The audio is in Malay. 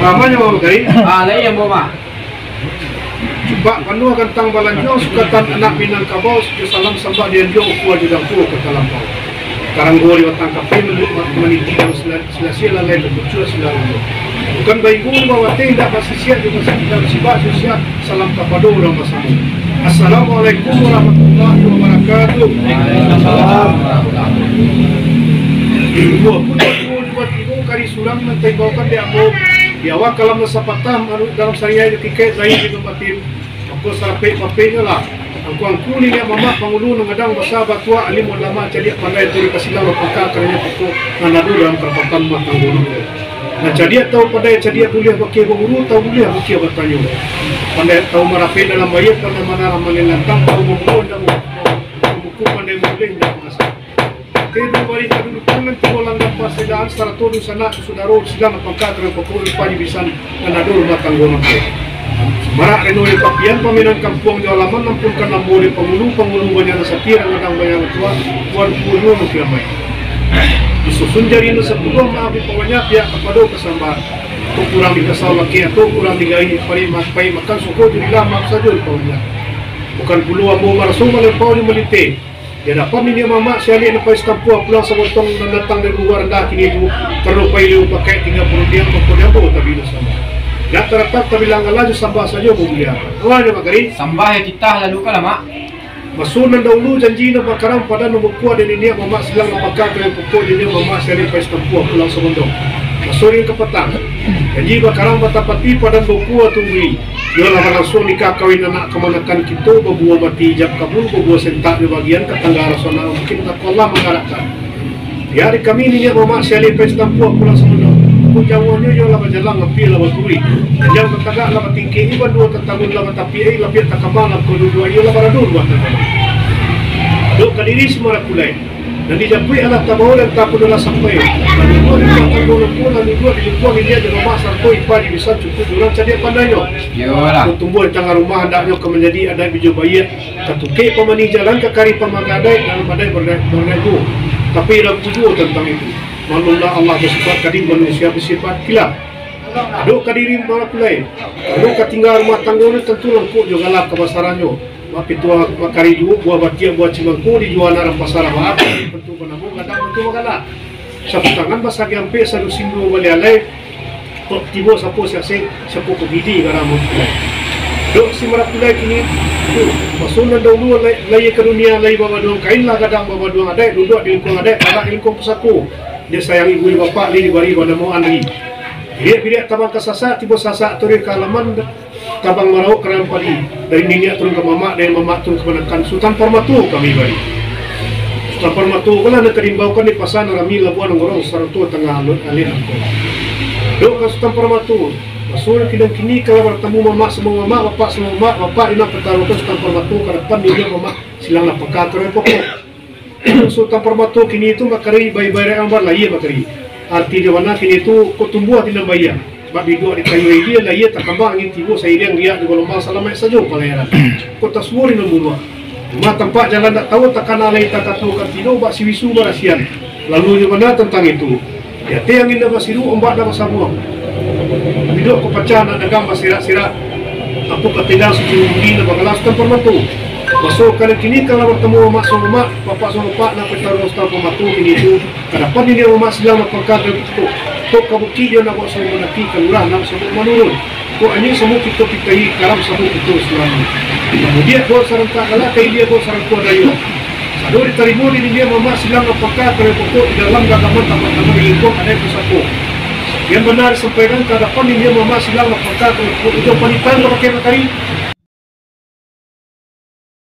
Ramanya mau kari. Lai yang bawa. Coba panua kantang balanjo sukatan anak Minangkabau salam sambah dia jo kuah judang kuah ke Talampau. Karanggoli watang kape meniti dan sila lain berbucua sila lalu. Bukan baik guru bahwa tidak masih siap juga tidak sibak siap salam kapado orang bersama. Assalamualaikum warahmatullahi wabarakatuh. Ibu ibu kari surang nanti bawakan dia aku di awal kalau masa patah dalam syariah tiket saya di tempatin aku sarapet papenya lah. Angku ni dia mama pangulu ngadang basa batua alim ulama jadi pandai tu dikasih lalu pakar kerana pokok nganadu dalam perapatan matang guru. Nah jadi tahu pandai jadi boleh pakai guru tahu boleh pakai bertanya. Pandai tahu merapi dalam bayat pandai mana ramalin lantang tahu guru dan buku pandai boleh tidak masa. Kedua bari kedudukan nanti bolang dapat sedaan secara tuduh sana saudara sedang pakar kerana pokok lupa bisa nganadu matang guru. Marak renoi papian paminan kampung di halaman nampunkan lambori pengulu banyak nasapir ngadang banyak tua buat puluh nukiamai. Disusun jari sepuluh maaf pokoknya pihak kepada kesambar. Tu kurang dikasau laki atau kurang digai pai makan suku jadilah maaf saja pokoknya. Bukan puluh ambo marsu melempau di melite. Dia dapat ini mama saya lihat lepas kampung pulang sebotong dan datang dari luar dah kini itu terlupai liu pakai 30 dia pokoknya ambo tapi sama. Ya terdapat terbilang laju sambah saja mobilnya. Awalnya makari. Sambah ya kita lalu kalau mak. Masunan dahulu janji na bakaram pada nombor kuah dan ini mama silang apakah kaya pukul ini mama seri pais tempuh pulang sebondong. Masunin ke petang. Janji bakaram batapati pada nombor kuah tunggu. Dia langsung nikah kawin anak kemanakan kita berbuah mati jab kabul berbuah sentak di bagian ketangga rasional mungkin tak Allah mengharapkan. Di hari kami ini mama seri pais tempuh pulang sebondong. Jawabnya yo lah berjalan lebih lah berturi. Jauh ketagak lah bertinggi iban dua tertangun lah bertapi lebih tak kembang lah kedua yo lah beradur buat tertangun. Dok kadiri semua rakulai. Dan dijapui anak tabau dan tak pernah sampai. Lalu dua di belakang dua lalu dua di lingkuang ini ada rumah sarkoi padi bisa cukup orang cadia pandainya. Yolah. Tumbuh di tengah rumah hendaknya menjadi ada biju bayi. Katuke pemani jalan ke kari pemagadai dalam badai berdaiku. Tapi dah tujuh tentang itu. Maklumlah Allah bersifat kadim manusia bersifat kilap. Aduk kadiri marakulai. Aduk ketinggal rumah tangga ni tentu lengkuk juga lah kebasarannya. Maka tua makari juga buah batia buah cimangku dijual dalam pasar apa? Tentu penabung kadang tentu makalah. Sapu tangan basah gampe sadu sindu balik alai. Tiba sapu siasing sapu kebidi karena mungkin. Dok si marakulai kini. Masunan dahulu lay ke dunia lay bawa doang kain lah kadang bawa doang adai duduk di lingkung adai anak di lingkung pesaku. Dia sayang ibu bapa ni dibari pada mau andri. Dia tabang kesasa tiba sasa turun ke halaman tabang marau kerana padi dari nenek turun ke mama dari mama turun ke menekan Sultan Permatu kami bari. Sultan Permatu kalau nak kerimbaukan di pasar rami labuan ngorong saratu tengah alih aku. Dok ke Sultan Permatu. Masuk kini kalau bertemu mama semua mama bapak ina pertaruhkan Sultan Permatu ke depan dia mama silanglah peka turun pokok. Sultan Permatu kini itu makari bayi-bayi ambar lah iya makari. Arti dia mana kini itu kau tumbuh tidak bayar. Sebab dua di kayu dia lah iya tak kembang angin tibu saya yang dia di golongan salamai saja pelayaran. Kau tak semua di nombor. Cuma tempat jalan tak tahu tak kenal lagi tak tahu kan tidak bak si wisu berasian. Lalu dia mana tentang itu. Ya te angin dah basiru ombak dah bersama. Hidup kau pecah nak dagang basirak-sirak. Aku ketinggal suci mungkin dah bakalas Sultan Permatu. Masuk kali kini kalau bertemu mak sama mak, bapak sama bapak nak bertaruh Sultan Permatu kini itu. Kadapan ini mak sedang melakukan itu. Tok kabuki dia nak buat semua nanti kelurah nak semua menurun. Kok ini semua kita karam semua kita selama. Kemudian buat serentak kalah kain dia buat serentak dayu. Sadu diterima ini dia mama sedang melakukan kerana pokok di dalam gagaman taman-taman di lingkup ada pusako. Yang benar sampaikan kadapan ini dia mama sedang melakukan kerana pokok itu panitan pakai matahari.